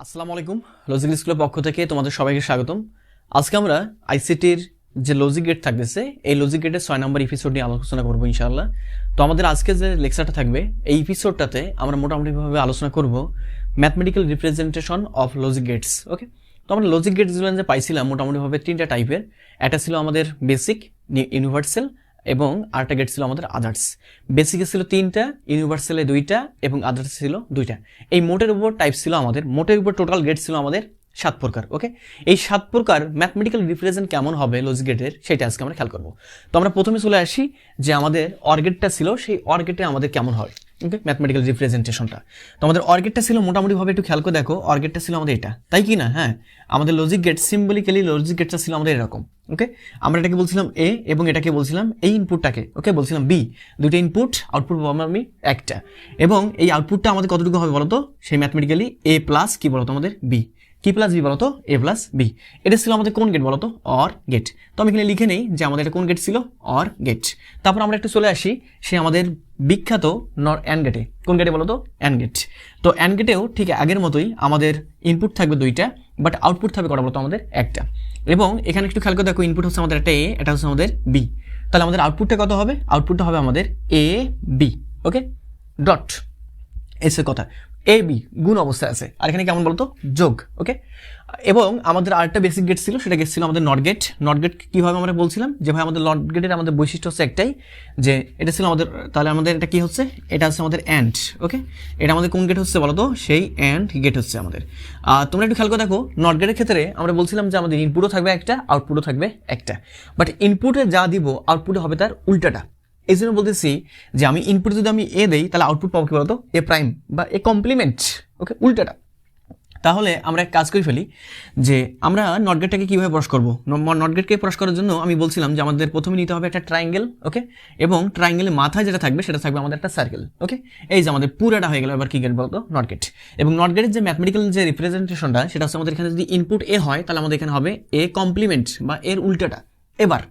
আসসালামু আলাইকুম লজিক স্কুলের পক্ষ থেকে তোমাদের সবাইকে স্বাগতম। আজকে আমরা আইসিটির যে লজিক গেট থাকতেছে এই লজিক গেটের 6 নম্বর এপিসোড নিয়ে আলোচনা করব ইনশাআল্লাহ। তো আমাদের আজকে যে লেকচারটা থাকবে এই এপিসোডটাতে আমরা মোটামুটিভাবে আলোচনা করব mathematical representation of logic gates. Okay, তো আমরা লজিক গেটসগুলো যে পাইছিলাম মোটামুটিভাবে তিনটা টাইপের। একটা ছিল আমাদের বেসিক, ইউনিভার্সাল এবং আরেকটা গেট ছিল আমাদের আদার্স। বেসিকে ছিল 3টা, ইউনিভার্সালে 2টা এবং আদার্স ছিল 2টা। এই মোটের উপর টাইপ ছিল আমাদের, মোটের উপর টোটাল গেট ছিল আমাদের 7 প্রকার। ওকে, এই 7 প্রকার ম্যাথমেটিক্যাল রিপ্রেজেন্ট কেমন হবে লজিক গেটের সেটা আজকে আমরা খেয়াল করব। তো আমরা প্রথমে চলে আসি যে আমাদের অর গেটটা ছিল, সেই অর গেটে আমাদের কেমন হয় ওকে ম্যাথমেটিক্যাল রিপ্রেজেন্টেশনটা। তো আমাদের অর গেটটা ছিল মোটামুটিভাবে একটু খেয়াল করে দেখো, অর গেটটা ছিল আমাদের এটা, তাই কি না? হ্যাঁ, আমাদের লজিক গেট সিম্বলিক্যালি লজিক গেটটা ছিল আমাদের এরকম। ওকে, আমরা এটাকে বলছিলাম এ এবং এটাকে বলছিলাম এই ইনপুটটাকে ওকে বলছিলাম বি। দুটো ইনপুট, আউটপুট পাবো আমি একটা, এবং এই আউটপুটটা আমাদের কতটুকু হবে বলতো? সেই ম্যাথমেটিক্যালি এ প্লাস কি বলতো আমাদের বি, কি প্লাস বি বলতো এ প্লাস বি। এটা ছিল আমাদের কোন গেট বলতো? OR gate. তো আমি এখানে লিখে নেই যে আমাদের এটা কোন গেট ছিল? OR gate. তারপর আমরা একটু চলে আসি সে আমাদের বিখ্যাত অ্যান্ড গেটে। কোন গেটে বলতো? And gate. তো অ্যান্ড গেটেও ঠিক আগের মতোই আমাদের ইনপুট থাকবে 2টা, বাট আউটপুট থাকবে কটা বলতো? আমাদের একটা। এবং এখানে একটু খেয়াল করে দেখো, ইনপুট হচ্ছে আমাদের একটা এ, এটা হচ্ছে আমাদের বি। তাহলে আমাদের আউটপুটটা কত হবে? আউটপুটটা হবে আমাদের এ বি। ওকে, ডট এসে কথা এ বি গুণ অবস্থায় আছে, আর এখানে কেমন বলতো? যোগ। ওকে, এবং আমাদের আরেকটা বেসিক গেট ছিল, সেটা গেট ছিল আমাদের নট গেট। নট গেট কীভাবে আমরা বলছিলাম যে ভাই আমাদের নট গেটের আমাদের বৈশিষ্ট্য হচ্ছে একটাই, যে এটা ছিল আমাদের, তাহলে আমাদের এটা কি হচ্ছে? এটা হচ্ছে আমাদের অ্যান্ড। ওকে, এটা আমাদের কোন গেট হচ্ছে বলতো? সেই অ্যান্ড গেট হচ্ছে আমাদের। তোমরা একটু খেয়াল করে দেখো, নট গেটের ক্ষেত্রে আমরা বলছিলাম যে আমাদের ইনপুটও থাকবে একটা, আউটপুটও থাকবে একটা, বাট ইনপুটে যা দিব আউটপুটে হবে তার উল্টাটা। এই জন্য বলতেছি যে আমি ইনপুট যদি আমি এ দেই তাহলে আউটপুট পাবো কি বলতো? এ প্রাইম বা এ কমপ্লিমেন্ট। ওকে, উল্টাটা। তাহলে আমরা এক কাজ করে ফেলি যে আমরা নট গেটটাকে কীভাবে প্রকাশ করবো? নট গেটকে প্রকাশ করার জন্য আমি বলছিলাম যে আমাদের প্রথমে নিতে হবে একটা ট্রায়াঙ্গেল। ওকে, এবং ট্রায়াঙ্গেলের মাথায় যেটা থাকবে সেটা থাকবে আমাদের একটা সার্কেল। ওকে, এই যে আমাদের পুরোটা হয়ে গেল। এবার কি গেট বলতো? Not gate. এবং নট গেটের যে ম্যাথমেটিক্যাল যে রিপ্রেজেন্টেশনটা সেটা হচ্ছে আমাদের এখানে যদি ইনপুট এ হয় তাহলে আমাদের এখানে হবে এ কমপ্লিমেন্ট বা এর উল্টাটা। এবার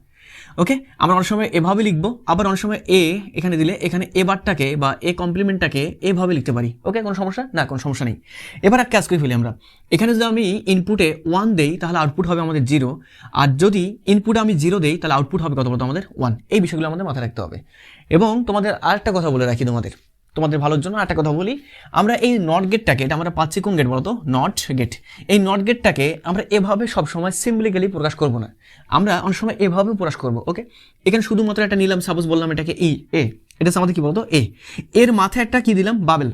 ওকে, আমরা অনেক সময় এভাবে লিখবো, আবার অনেক সময় এ এখানে দিলে এখানে এ বারটাকে বা এ কমপ্লিমেন্টটাকে এভাবে লিখতে পারি। ওকে, কোনো সমস্যা না? কোনো সমস্যা নেই। এবার এক কাজ করে ফেলি আমরা, এখানে যদি আমি ইনপুটে 1 দেই তাহলে আউটপুট হবে আমাদের 0, আর যদি ইনপুটে আমি 0 দেই তাহলে আউটপুট হবে কত বলতো? আমাদের 1। এই বিষয়গুলো আমাদের মাথায় রাখতে হবে। এবং তোমাদের আরেকটা কথা বলে রাখি, তোমাদের ভালোর জন্য একটা কথা বলি, আমরা এই নট গেটটাকে, এটা আমরা পাচ্ছি কোন গেট বলতো? Not gate. এই নট গেটটাকে আমরা এভাবে সবসময় সিম্বলিক্যালি প্রকাশ করবো না, আমরা অনেক সময় এভাবে প্রকাশ করবো। ওকে, এখানে শুধুমাত্র একটা নিলাম, সাপোজ বললাম এটাকে ই এ, এটা আমাদের কি বলতো? এ। এর মাথায় একটা কি দিলাম? বাবেল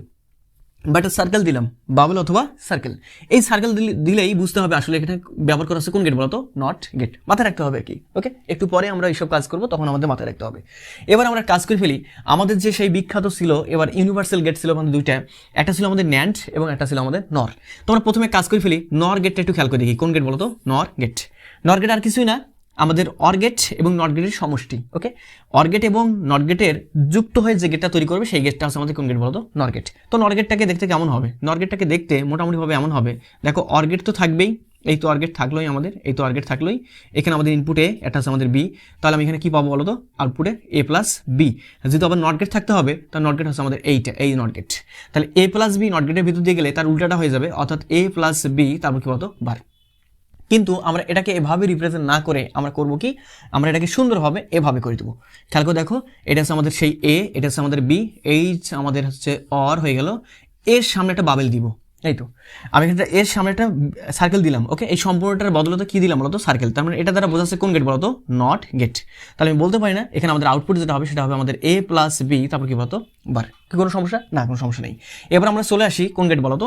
বা একটা সার্কেল দিলাম, বাবেল অথবা সার্কেল। এই সার্কেল দিলেই বুঝতে হবে আসলে এখানে ব্যবহার করা হচ্ছে কোন গেট বলতো? Not gate. মাথায় রাখতে হবে কি। ওকে, একটু পরে আমরা এইসব কাজ করবো, তখন আমাদের মাথায় রাখতে হবে। এবার আমরা কাজ করে ফেলি, আমাদের যে সেই বিখ্যাত ছিল এবার ইউনিভার্সাল গেট ছিল আমাদের 2টা, একটা ছিল আমাদের ন্যান্ড এবং একটা ছিল আমাদের নর। তোমরা প্রথমে কাজ করে ফেলি, নর গেটটা একটু খেয়াল করে দেখি, কোন গেট বলতো? নর গেট। নর গেট আর কিছুই না, আমাদের অর গেট এবং নট গেটের সমষ্টি। ওকে, অর গেট এবং নট গেটের যুক্ত হয়ে যে গেটটা তৈরি করবে সেই গেটটা হচ্ছে আমাদের কোন গেট বলতো? Not gate. তো নট গেটটাকে দেখতে কেমন হবে? নট গেটটাকে দেখতে মোটামুটিভাবে এমন হবে, দেখো অর গেট তো থাকবেই, এই তো অর গেট থাকলোই আমাদের, এই তো অর গেট থাকলোই, এখানে আমাদের ইনপুটে একটা আছে আমাদের বি, তাহলে আমি এখানে কি পাবো বলতো? আউটপুটে এ প্লাস বি। যেহেতু আবার নট গেট থাকতে হবে, তার নট গেট হচ্ছে আমাদের এইটা, এই নট গেট। তাহলে এ প্লাস বি নট গেটের ভিতর দিয়ে গেলে তার উল্টাটা হয়ে যাবে, অর্থাৎ এ প্লাস বি, তারপর কি বলতো? বার। কিন্তু আমরা এটাকে এভাবে রিপ্রেজেন্ট না করে আমরা করব কি? আমরা এটাকে সুন্দরভাবে এভাবে করে দেবো। খেয়াল করে দেখো, এটা হচ্ছে আমাদের সেই এ, এটা হচ্ছে আমাদের বি, এইচ আমাদের হচ্ছে অর হয়ে গেল, এর সামনে একটা বাবেল দিব। এই তো আমি এখানে এর সামনে একটা সার্কেল দিলাম। ওকে, এই সম্পূর্ণটার বদলতে কি দিলাম বলতো? সার্কেল। তার মানে এটা দ্বারা বোঝাচ্ছে কোন গেট বলতো? Not gate. তাহলে আমি বলতে পারি না, এখানে আমাদের আউটপুট যেটা হবে সেটা হবে আমাদের এ প্লাস বি, তারপর কি বলতো? বার। কি কোনো সমস্যা? না, কোনো সমস্যা নেই। এবার আমরা চলে আসি কোন গেট বলতো?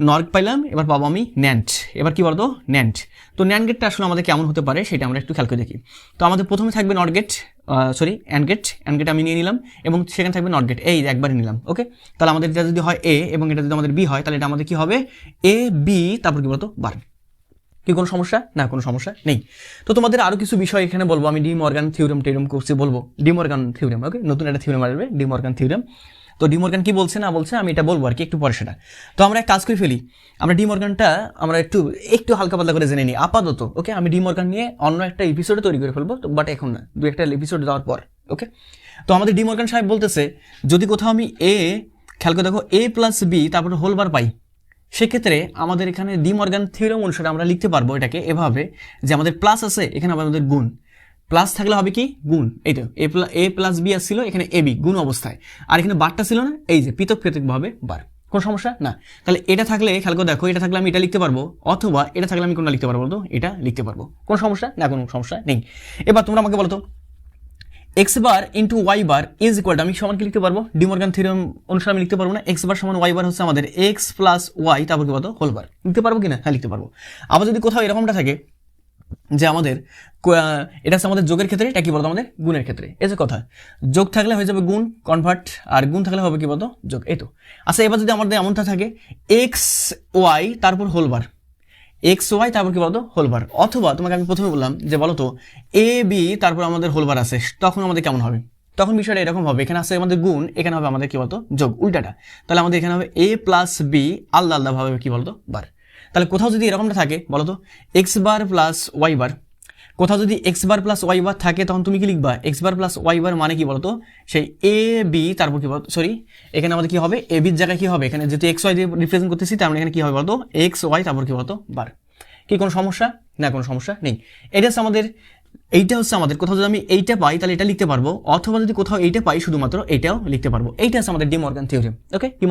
নট পাইলাম, এবার পাবো আমি ন্যান্ড। এবার কি বলতো? ন্যান্ড। তো ন্যান্ড গেটটা আসলে আমাদের কেমন হতে পারে সেটা আমরা একটু খেয়াল করে দেখি। তো আমাদের প্রথমে থাকবে not gate, and gate. And gate আমি নিয়ে নিলাম এবং সেখানে থাকবে নট গেট, এই একবারই নিলাম। ওকে, তাহলে আমাদের এটা যদি হয় এ এবং এটা যদি আমাদের বি হয় তাহলে এটা আমাদের কি হবে? এ বি, তারপর কি বলতো? বার। কি কোনো সমস্যা? না, কোনো সমস্যা নেই। তো তোমাদের আরো কিছু বিষয় এখানে বলবো আমি, ডি মর্গান থিওরেম টেরম করছি বলবো, ডি মর্গান থিওরেম। ওকে, নতুন একটা থিওরেম আসবে, ডি মর্গান থিওরেম। তো ডি মর্গান কি বলছে না বলছে আমি এটা বলবো আর কি একটু পরে সেটা। তো আমরা এক কাজ করে ফেলি, আমরা ডি মর্গানটা আমরা একটু হালকা পাতলা করে জেনে নিই আপাতত। ওকে, আমি ডি মর্গান নিয়ে অন্য একটা এপিসোডে তৈরি করে ফেলবো, বাট এখন না, 2-1টা এপিসোড দেওয়ার পর। ওকে, তো আমাদের ডি মর্গান সাহেব বলতেছে যদি কোথাও আমি এ, খেয়াল করে দেখো, এ প্লাস বি তারপরে হোল বার পাই, সেক্ষেত্রে আমাদের এখানে ডি মর্গান থিওরেম অনুসারে আমরা লিখতে পারবো এটাকে এভাবে যে আমাদের প্লাস আছে, এখানে হবে আমাদের গুণ, প্লাস থাকলে হবে কি গুণ, এই তো এ প্লাস বি আসছিল, এখানে এ বি গুণ অবস্থায়, আর এখানে বারটা ছিল না, এই যে পৃথক পৃথকভাবে বার, কোন সমস্যা না। তাহলে এটা থাকলে খেয়াল করে দেখো, এটা থাকলে আমি এটা লিখতে পারবো, অথবা এটা থাকলে আমি কোনটা লিখতে পারবো বলতো, এটা লিখতে পারবো, কোন সমস্যা না, কোনো সমস্যা নেই। এবার তোমরা আমাকে বলো তো x bar into y bar is equal to, আমি সমান কি লিখতে পারবো, ডি মর্গান থিওরেম অনুসারে আমি লিখতে পারবো না, এক্স বার সমান ওয়াই বার হচ্ছে আমাদের এক্স প্লাস ওয়াই, তারপর কি বলতো হোল বার, লিখতে পারবো কিনা, হ্যাঁ লিখতে পারবো। আবার যদি কোথাও এরকমটা থাকে যে আমাদের এটা হচ্ছে আমাদের যোগের ক্ষেত্রে, এটা কি বলতো আমাদের গুণের ক্ষেত্রে, এই যে কথা, যোগ থাকলে হয়ে যাবে গুণ কনভার্ট, আর গুণ থাকলে হবে কি বলতো যোগ, এই তো। আচ্ছা এবার যদি আমাদের এমনটা থাকে এক্স ওয়াই তারপর হোল বার, এক্স ওয়াই তারপর কি বলতো হোল বার, অথবা তোমাকে আমি প্রথমে বললাম যে বলতো এ বি তারপর আমাদের হোল বার আছে, তখন আমাদের কেমন হবে, তখন বিষয়টা এরকম হবে, এখানে আছে আমাদের গুণ, এখানে হবে আমাদের কি বলতো যোগ, উল্টাটা। তাহলে আমাদের এখানে হবে এ প্লাস বি আলাদা আলাদা ভাবে কি বলতো বার। তাহলে কোথাও যদি এরকমটা থাকে বলতো এক্স বার প্লাস ওয়াই বার, কোথাও যদি এক্স বার প্লাস ওয়াই বার থাকে তখন তুমি কি লিখবা, এক্স বার প্লাস ওয়াই বার মানে কি বলতো সেই এ বি তারপর কি বলতো, সরি এখানে আমাদের কি হবে এ বির জায়গায় কি হবে, এখানে যেহেতু এক্স ওয়াই দিয়ে রিপ্রেজেন্ট করতেছি তার মানে এখানে কি হবে বলতো এক্স ওয়াই তারপর কি বলতো বার। কি কোনো সমস্যা না, কোনো সমস্যা নেই। এটা হচ্ছে আমাদের, এইটা হচ্ছে আমাদের, কোথাও যদি আমি এইটা পাই তাহলে এটা লিখতে পারবো, অথবা যদি কোথাও এইটা পাই শুধুমাত্র এইটাও লিখতে পারবো। এইটা হচ্ছে আমাদের ডি মর্গান থিওরেম। ওকে, ডি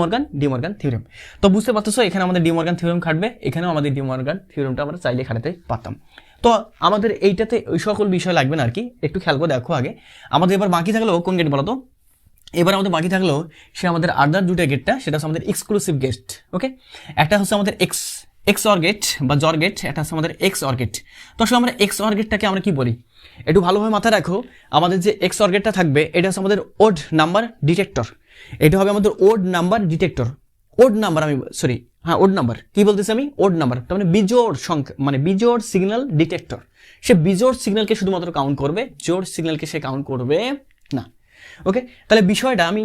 মর্গান থিওরেম। তো বুঝতে পারতেছো এখানে আমাদের ডি মর্গান থিওরেম খাটবে, এখানেও আমাদের ডি মর্গান থিওরেমটা আমরা চাইলে খাটাতে পারতাম। তো আমাদের এইটাতে ওই সকল বিষয় লাগবে না আর কি, একটু খেয়াল করে দেখো আগে। আমাদের এবার বাকি থাকলো কোন গেট বলো তো, এবার আমাদের বাকি থাকলো সে আমাদের আদার দুটো গেটটা, সেটা হচ্ছে আমাদের এক্সক্লুসিভ গেট। ওকে, একটা হচ্ছে আমাদের এক্স অর গেট বা জর গেট, এটা হচ্ছে আমাদের এক্স অর গেট। তো আসলে আমরা এক্স অর গেটটাকে আমরা কি বলি একটু ভালোভাবে মাথায় রাখো। আমাদের যে এক্স অর গেটটা থাকবে এটা হচ্ছে আমাদের ওড নাম্বার ডিটেক্টর, এটা হবে আমাদের ode number detector. Ode number আমি সরি হ্যাঁ ওড নাম্বার কি বলতেছি আমি, ওড নাম্বার তার মানে বিজোড় সংখ্যা, মানে বিজোড় সিগন্যাল ডিটেক্টর। সে বিজোড় সিগন্যালকে শুধুমাত্র কাউন্ট করবে, জোড় সিগন্যালকে সে কাউন্ট করবে না। ওকে, তাহলে বিষয়টা আমি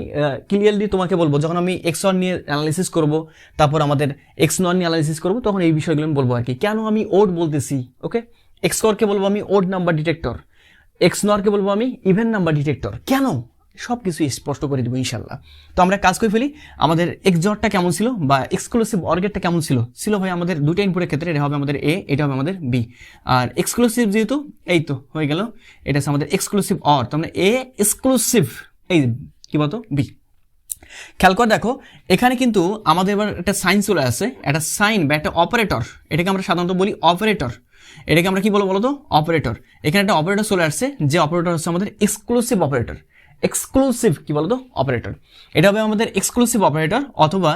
ক্লিয়ারলি তোমাকে বলবো, যখন আমি এক্স ওয়ান নিয়ে অ্যানালাইসিস করবো, তারপর আমাদের এক্স নন নিয়ে অ্যানালাইসিস করবো, তখন এই বিষয়গুলো আমি বলবো আর কি, কেন আমি ওড বলতেছি। ওকে, এক্স করকে বলবো আমি ওড নাম্বার ডিটেক্টর, এক্স নরকে বলবো আমি ইভেন নাম্বার ডিটেক্টর। কেন সব কিছু স্পষ্ট করে দেবো ইনশাল্লাহ। তো আমরা কাজ করে ফেলি, আমাদের এক্স জরটা কেমন ছিল বা এক্সক্লুসিভ অর্গেটটা কেমন ছিল ভাই আমাদের দুটো ইনপুটের ক্ষেত্রে, এটা হবে আমাদের এ, এটা হবে আমাদের বি। আর এক্সক্লুসিভ যেহেতু এই তো হয়ে গেল, এটা হচ্ছে আমাদের এক্সক্লুসিভ অর, তার মানে এ এক্সক্লুসিভ এই কি বলতো বি। খেয়াল করে দেখো এখানে কিন্তু আমাদের এবার একটা সাইন চলে আসে, একটা সাইন বা একটা অপারেটর, এটাকে আমরা সাধারণত বলি অপারেটর, এটাকে আমরা কি বলবো বলতো অপারেটর। এখানে একটা অপারেটর চলে আসছে, যে অপারেটর হচ্ছে আমাদের এক্সক্লুসিভ অপারেটর, এক্সক্লুসিভ কি বলতো অপারেটর। এটা হবে আমাদের এক্সক্লুসিভ অপারেটর অথবা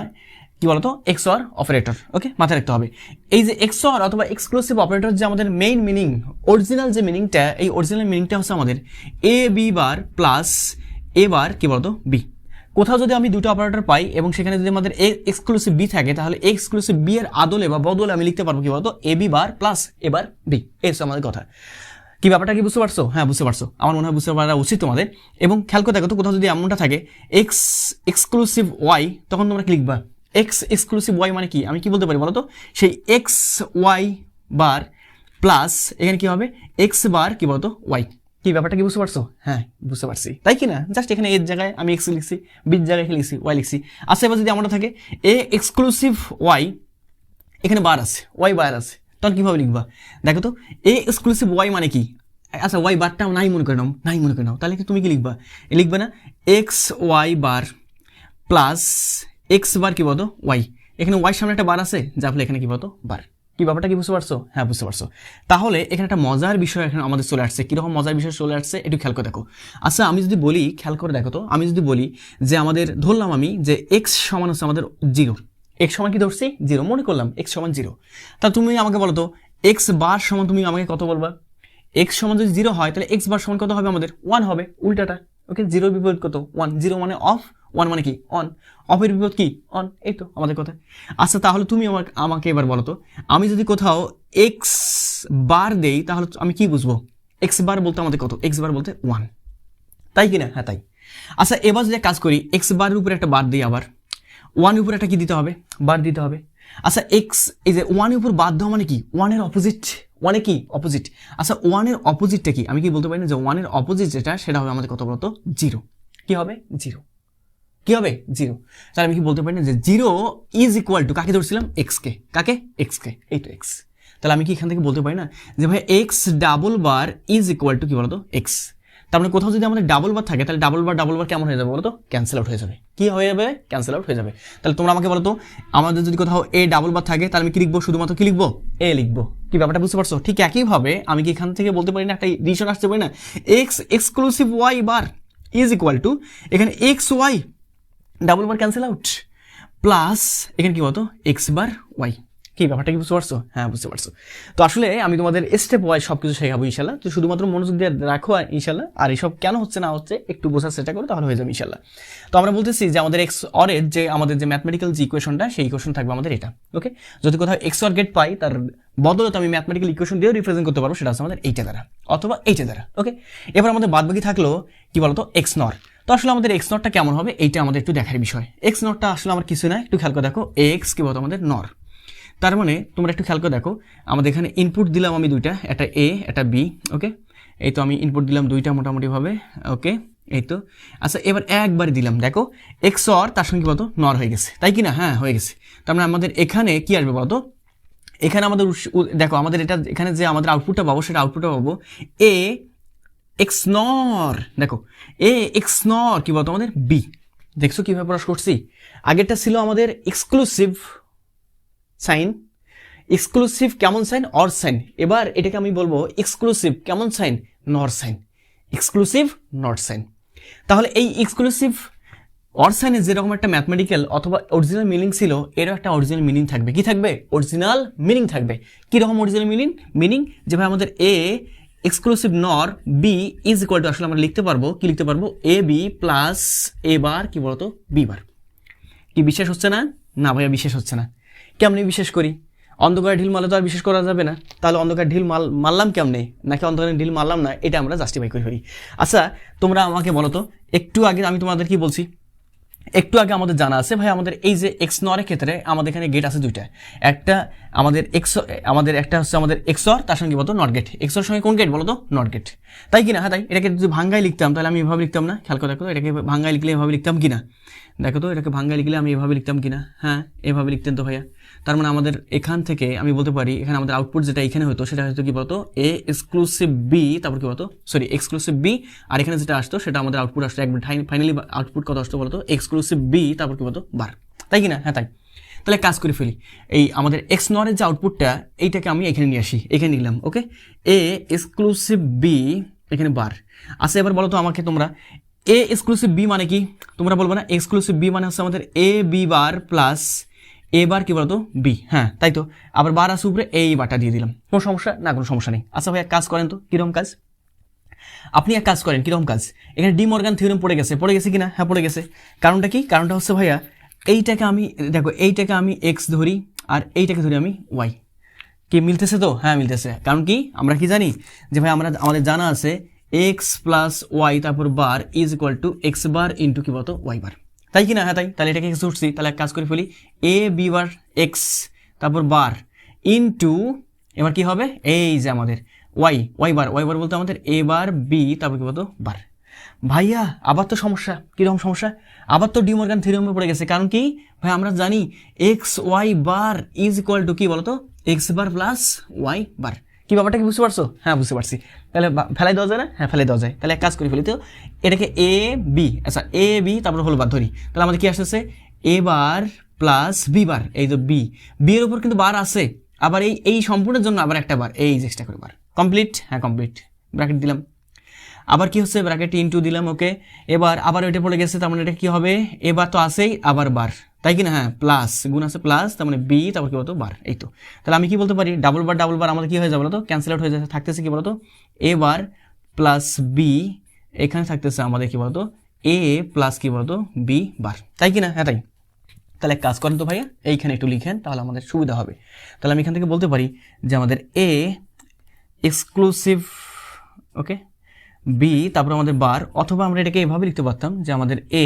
কি বলতো এক্স অর অপারেটর। ওকে, মাথায় রাখতে হবে এই যে এক্স অর অথবা এক্সক্লুসিভ অপারেটর যে আমাদের মেইন মিনিং, অরিজিনাল যে মিনিংটা, এই অরিজিনাল মিনিংটা হচ্ছে আমাদের A B bar plus A bar কি বলতো বি। কোথাও যদি আমি দুটো অপারেটর পাই এবং সেখানে যদি আমাদের এ এক্সক্লুসিভ বি থাকে, তাহলে এক্সক্লুসিভ বি এর আদলে বা বদলে আমি লিখতে পারবো কি বলতো A B bar plus A bar B. এই হচ্ছে আমাদের কথা। কি ব্যাপারটা কি বুঝতে পারছো? হ্যাঁ বুঝতে পারছো, আমার মনে হয় বুঝতে পারা উচিত তোমাদের। এবং খেয়াল করে দেখো তো কোথাও যদি এমনটা থাকে এক্স এক্সক্লুসিভ ওয়াই, তখন তোমরা কি লিখবা এক্স এক্সক্লুসিভ ওয়াই মানে কি, আমি কি বলতে পারি বলো তো সেই এক্স ওয়াই বার প্লাস এখানে কি হবে এক্স বার কি বলতো ওয়াই। কি ব্যাপারটা কি বুঝতে পারছো? হ্যাঁ বুঝতে পারছি, তাই কি না? জাস্ট এখানে এর জায়গায় আমি এক্স লিখছি, বির জায়গায় লিখছি ওয়াই লিখছি। আচ্ছা এবার যদি এমনটা থাকে এ এক্সক্লুসিভ ওয়াই, এখানে বার আছে ওয়াই বার আছে, তখন কিভাবে লিখবা দেখো তো এ এক্সক্লুসিভ ওয়াই মানে কি। আচ্ছা ওয়াই বারটা নাই মনে করে নাও, তাহলে কি তুমি কি লিখবা, লিখবে না এক্স ওয়াই বার প্লাস এক্স বার কি বলতো ওয়াই। এখানে ওয়াই সামনে একটা বার আছে, যার ফলে এখানে কি বলতো বার। কি ব্যাপারটা কি বুঝতে পারছো? হ্যাঁ বুঝতে পারছো। তাহলে এখানে একটা মজার বিষয় এখানে আমাদের চলে আসছে। কিরকম মজার বিষয় চলে আসছে একটু খেয়াল করে দেখো। আচ্ছা আমি যদি বলি, খেয়াল করে দেখো তো, আমি যদি বলি যে আমাদের ধরলাম আমি যে এক্স সমান হচ্ছে আমাদের 0, এক্স সমান কি ধরছি 0, মনে করলাম এক্স সমান 0। তা তুমি আমাকে বলো তো এক্স বার সমান তুমি আমাকে কত বলবা? এক্স সমান যদি 0 হয় তাহলে এক্স বার সমান কত হবে আমাদের 1 হবে, উল্টাটা। ওকে, 0 বিপরীত কত 1, 0 মানে অফ, 1 মানে কি অন, অফের বিপরীত কি অন, এই তো আমাদের কথা। আচ্ছা তাহলে তুমি আমাকে এবার বলো তো, আমি যদি কোথাও এক্স বার দেই তাহলে আমি কি বুঝবো? এক্স বার বলতে আমাদের কত? এক্স বার বলতে 1, তাই কিনা? হ্যাঁ তাই। আচ্ছা এবার যদি কাজ করি এক্স বারের উপরে একটা বার দিই, আবার 1 এর উপরে একটা কি দিতে হবে? বার দিতে হবে। আচ্ছা এক্স এই যে 1 এর উপর বাদ দেওয়া মানে কি? 1 এর অপোজিট, 1 এ কি অপোজিট। আচ্ছা 1 এর অপোজিটটা কি? আমি কি বলতে পারি না যে 1 এর অপোজিট যেটা সেটা হবে আমাদের কত বলতো 0। কি হবে 0। কি হবে 0। তাহলে আমি কি বলতে পারি না যে 0 ইজ ইকুয়াল টু কাকে ধরছিলাম এক্সকে, কাকে এক্সকে, এই তো এক্স। তাহলে আমি কি এখান থেকে বলতে পারি না যে ভাই x double bar is equal to কি বলতো এক্স। তার মানে কোথাও যদি আমাদের ডাবল বার থাকে তাহলে ডাবল বার কেমন হয়ে যাবে বলতো ক্যান্সেল আউট হয়ে যাবে। কি হয়ে যাবে ক্যান্সেল আউট হয়ে যাবে। তাহলে তোমরা আমাকে বলো তো আমাদের যদি কোথাও এ ডাবল বার থাকে তাহলে আমি কি লিখবো শুধুমাত্র কি লিখবো এ লিখবো। কি ব্যাপারটা বুঝতে পারছো? ঠিক একইভাবে আমি কি এখান থেকে বলতে পারি না একটা ডিসিশন আসতে পারি না X exclusive Y bar is equal to এখানে X Y double bar cancel out plus এখানে কি বলতো এক্স বার ওয়াই। কি ব্যাপারটা কি বুঝতে পারছো? হ্যাঁ বুঝতে পারছো। তো আসলে আমি তোমাদের স্টেপ ওয়াইজ সব কিছু শেখাবো ইনশাল্লাহ। তো শুধুমাত্র মনোযোগ দিয়ে রাখো ইনশাল্লাহ, আর এইসব কেন হচ্ছে না হচ্ছে একটু বোঝার চেষ্টা করো তাহলে হয়ে যাবে ইনশাল্লাহ। তো আমরা বলতেছি যে আমাদের এক্স অরের যে আমাদের যে ম্যাথমেটিক্যাল যে ইকুয়েশনটা সেই ইকুয়েশন থাকবে আমাদের এটা। ওকে, যদি কোথাও এক্স অর গেট পাই তার বদলত আমি ম্যাথমেটিক্যাল ইকুয়েশন দিয়েও রিপ্রেজেন্ট করতে পারবো, সেটা হচ্ছে আমাদের এইটা দ্বারা অথবা এইটা দ্বারা। ওকে, এবার আমাদের বাদবাকি থাকলো কি বলতো এক্স নর। তো আসলে আমাদের এক্স নটটা কেমন হবে এইটা আমাদের একটু দেখার বিষয়। এক্স নটটা আসলে আমার কিছু না, একটু খেয়াল করে দেখো এক্স কি বলতো আমাদের নর। তার মানে তোমরা একটু খেয়াল করে দেখো আমাদের এখানে ইনপুট দিলাম আমি দুইটা, একটা এ একটা বি। ওকে, এই তো আমি ইনপুট দিলাম দুইটা মোটামুটিভাবে। ওকে, এই তো আচ্ছা এবার একবার দিলাম দেখো এক্স অর তার সঙ্গে বলতো নর হয়ে গেছে, তাই কি না? হ্যাঁ হয়ে গেছে। তার মানে আমাদের এখানে কি আসবে বলতো, এখানে আমাদের দেখো আমাদের এটা এখানে যে আমাদের আউটপুটটা পাবো সেটা আউটপুটটা পাবো এ এক্স নর। দেখো এ এক্স নর কি বলতো আমাদের বি। দেখছো কিভাবে প্রকাশ করছি? আগেরটা ছিল আমাদের এক্সক্লুসিভ সাইন, এক্সক্লুসিভ কেমন সাইন অর সাইন। এবার এটাকে আমি বলবো এক্সক্লুসিভ কেমন সাইন নর সাইন, এক্সক্লুসিভ নট সাইন। তাহলে এই এক্সক্লুসিভ অর সাইনের যেরকম একটা ম্যাথমেটিক্যাল অথবা অরিজিনাল মিনিং ছিল এরও একটা অরিজিনাল মিনিং থাকবে। কি থাকবে? অরিজিনাল মিনিং থাকবে। কীরকম অরিজিনাল মিনিং? যে ভাই আমাদের A exclusive nor B is equal to আসলে আমরা লিখতে পারবো কি লিখতে পারবো এ বি প্লাস এ বার কি বলতো বি বার। কি বিশ্বাস হচ্ছে না? না ভাইয়া বিশ্বাস হচ্ছে না। কেমনি বিশ্বাস করি? অন্ধকারে ঢিল মারলে তো আর বিশ্বাস করা যাবে না। তাহলে অন্ধকার ঢিল মারলাম কেমনে, নাকি অন্ধকারে ঢিল মারলাম না, এটা আমরা জাস্টিফাই করে ফেলি। আচ্ছা তোমরা আমাকে বলো তো, একটু আগে আমি তোমাদের কি বলছি, একটু আগে আমাদের জানা আছে ভাই আমাদের এই যে এক্স নরের ক্ষেত্রে আমাদের এখানে গেট আছে দুইটা, একটা আমাদের একটা হচ্ছে আমাদের এক্স অর তার সঙ্গে বলতো নট গেট। এক্স অর সঙ্গে কোন গেট বলো তো? নট গেট, তাই কিনা? হ্যাঁ তাই। এটাকে যদি ভাঙ্গায় লিখতাম তাহলে আমি এভাবে লিখতাম না? খেয়াল করে দেখো এটাকে ভাঙ্গায় লিখলে এভাবে লিখতাম কিনা? দেখো তো এটাকে ভাঙ্গায় লিখলে আমি এভাবে লিখতাম কিনা? হ্যাঁ এভাবে লিখতেন তো ভাইয়া। তার মানে আমাদের এখান থেকে আমি বলতে পারি এখানে আমাদের আউটপুট যেটা এখানে হতো সেটা হয়তো কি বলতো এ এক্সক্লুসিভ বি, তারপর কি বলতো সরি এক্সক্লুসিভ বি, আর এখানে যেটা আসতো সেটা আমাদের আউটপুট আসতো একবার ফাইনালি আউটপুট কত আসতো বলতো এক্সক্লুসিভ বি, তারপর কি বলতো বার, তাই কিনা? হ্যাঁ তাই। তাহলে কাজ করে ফেলি, এই আমাদের এক্স নরের যে আউটপুটটা এইটাকে আমি এখানে নিয়ে আসি, এখানে নিলাম। ওকে, এ এক্সক্লুসিভ বি এখানে বার। আচ্ছা এবার বলো তো আমাকে তোমরা এ এক্সক্লুসিভ বি মানে কি? তোমরা বলবো না এক্সক্লুসিভ বি মানে হচ্ছে আমাদের A B bar plus A bar কি বলতো বি। হ্যাঁ তাই তো, আবার বার আছে উপরে এই বারটা দিয়ে দিলাম। কোনো সমস্যা না? কোনো সমস্যা নেই। আচ্ছা ভাই এক কাজ করেন তো, কিরকম কাজ? আপনি এক কাজ করেন, কিরকম কাজ? এখানে ডি মর্গান থিওরেম পড়ে গেছে কিনা? হ্যাঁ পড়ে গেছে। কারণটা কি? কারণটা হচ্ছে ভাইয়া এইটাকে আমি দেখো এইটাকে আমি এক্স ধরি আর এইটাকে ধরি আমি ওয়াই। কি মিলতেছে তো? হ্যাঁ মিলতেছে। কারণ কি আমরা কি জানি যে ভাই আমাদের জানা আছে এক্স প্লাস ওয়াই তারপর বার is equal two x bar into কি বলতো ওয়াই বার, তাই কি না? হ্যাঁ তাই। তাহলে এটাকে এক্স ধরছি, তাহলে এক কাজ করে ফেলি এ বি বার এক্স তারপর বার ইন্টু এবার কি হবে এই যে আমাদের ওয়াই বার বলতে আমাদের এ বার বি তারপর কি বলতো বার। ভাইয়া আবার তো সমস্যা। কীরকম সমস্যা? আবার তো ডি মর্গান থিওরেমে পড়ে গেছে। কারণ কি ভাই আমরা জানি x y bar is equal to কি বলতো x bar plus y bar. কি ব্যাপারটা কি বুঝতে পারছো? হ্যাঁ বুঝতে পারছি। তাহলে ফেলাই দেওয়া যায় না? হ্যাঁ ফেলাই দেওয়া যায়। তাহলে এক কাজ করে ফেলি তো এটাকে এ বি, আচ্ছা এ বি তারপর হলো বার ধরি, তাহলে আমাদের কি আসতেছে এ বার প্লাস বি বার। এই তো বি এর উপর কিন্তু বার আছে, আবার এই সম্পূর্ণের জন্য আবার একটা বার, এই যে এক্সট্রা করে বার। কমপ্লিট? হ্যাঁ কমপ্লিট। ব্র্যাকেট দিলাম, আবার কি হচ্ছে ব্র্যাকেট ইনটু দিলাম। ওকে, এবার আবার এটা পড়ে গেছে, তার মানে এটা কি হবে এবার তো আসেই আবার বার, তাই কি না? হ্যাঁ প্লাস গুণ আছে প্লাস, তার মানে বি তারপর কি বলতো বার। এই তো, তাহলে আমি কি বলতে পারি ডাবল বার আমাদের কি হয়ে যাবে বলতো ক্যান্সেল আউট হয়ে যাচ্ছে, থাকতেছে কি বলতো এ বার প্লাস বি, এখানে থাকতেছে আমাদের কি বলতো এ প্লাস কি বলতো বি বার, তাই কি না? হ্যাঁ তাই। তাহলে কাজ করেন তো ভাইয়া এইখানে একটু লিখেন, তাহলে আমাদের সুবিধা হবে। তাহলে আমি এখান থেকে বলতে পারি যে আমাদের এ এক্সক্লুসিভ ওকে বি তারপর আমাদের বার, অথবা আমরা এটাকে এভাবে লিখতে পারতাম যে আমাদের এ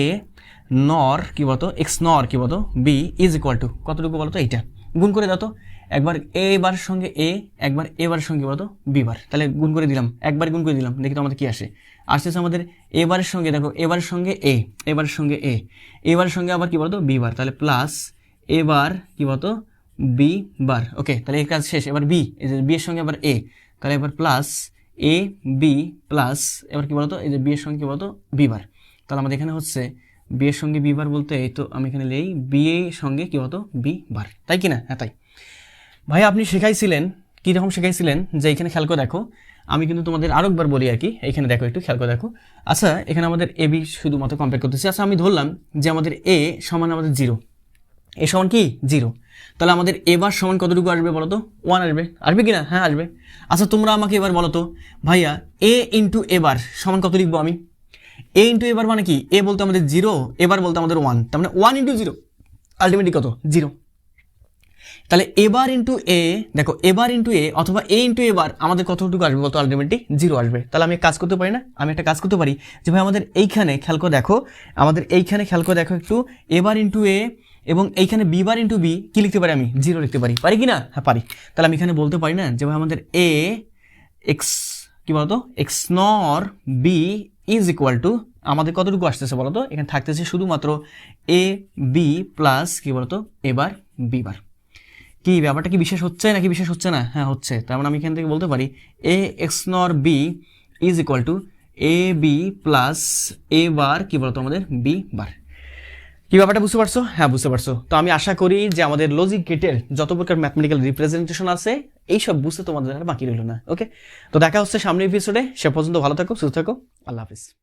নর কি বলতো এক্স নর কি বলতো বি ইজ ইকুয়াল টু কতটুকু বলতো এইটা গুণ করে দাও তো, একবার এ বার সঙ্গে এ, একবার এ বারের সঙ্গে বলতো বি বার, তাহলে গুণ করে দিলাম, একবার গুণ করে দিলাম, দেখি তো আমাদের কি আসে। আসতেছে আমাদের এ বারের সঙ্গে, দেখো এবারের সঙ্গে এ, এবারের সঙ্গে এ, এবারের সঙ্গে আবার কি বলতো বি বার, তাহলে প্লাস এবার কি বলতো বি বার। ওকে, তাহলে এই কাজ শেষ। এবার বি, এই যে বি এর সঙ্গে আবার এ, তাহলে এবার প্লাস এ বি প্লাস এবার কি বলতো এই যে বি এর সঙ্গে কি বলতো বি বার। তাহলে আমাদের এখানে হচ্ছে বি এর সঙ্গে বি বার বলতে এই তো আমি এখানে লিখি বি এর সঙ্গে কি বলতো বি বার, তাই কি না? হ্যাঁ তাই। ভাই আপনি শেখাইছিলেন, কীরকম শেখাইছিলেন যে এখানে খেয়াল করে দেখো, আমি কিন্তু তোমাদের আরেকবার বলি আর কি, এখানে দেখো একটু খেয়াল করে দেখো। আচ্ছা এখানে আমাদের এ বি শুধুমাত্র কম্পেয়ার করতেছি। আচ্ছা আমি ধরলাম যে আমাদের এ সমান আমাদের 0, এ সমান কি 0, তাহলে আমাদের এবার সমান কতটুকু আসবে বলো তো? 1 আসবে, আসবে কি না? হ্যাঁ আসবে। আচ্ছা তোমরা আমাকে এবার বলো তো ভাইয়া এ ইন্টু এবার সমান কত লিখবো আমি? এ ইন্টু এবার মানে কি? এ বলতে আমাদের 0, এবার বলতে আমাদের 1, তার মানে 1 ইন্টু 0 আলটিমেটলি কত? 0। তাহলে এবার ইন্টু এ, দেখো এবার ইন্টু এ অথবা এ ইন্টু এবার আমাদের কতটুকু আসবে বলতো? আলটিমেটলি 0 আসবে। তাহলে আমি কাজ করতে পারি না? আমি একটা কাজ করতে পারি যে ভাই আমাদের এইখানে খেয়াল করে দেখো, আমাদের এইখানে খেয়াল করে দেখো একটু, এবার ইন্টু এ এবং এইখানে বি বার ইন্টু বি কি লিখতে পারি? আমি 0 লিখতে পারি, পারি কি না? হ্যাঁ পারি। তাহলে আমি এখানে বলতে পারি না যে ভাই আমাদের এ এক্স কি বলতো x nor B is equal two আমাদের কতটুকু আসতেছে বলতো? এখানে থাকতেছে শুধুমাত্র এ বি প্লাস কি বলতো এবার বি বার। কি ব্যাপারটা কি বিশেষ হচ্ছে নাকি বিশেষ হচ্ছে না? হ্যাঁ হচ্ছে। তার মানে আমি এখান থেকে বলতে পারি A X nor B is equal to A B plus A bar কি বলতো আমাদের বি বার। কি ব্যাপারটা বুঝতে পারছো? হ্যাঁ বুঝতে পারছো। তো আমি আশা করি যে আমাদের লজিক গেটের যত প্রকার ম্যাথমেটিক্যাল রিপ্রেজেন্টেশন আছে এইসব বুঝতে তোমাদের আর বাকি রইল না। ওকে, তো দেখা হচ্ছে সামনের এপিসোডে। সে পর্যন্ত ভালো থাকো, সুস্থ থাকো, আল্লাহ হাফিজ।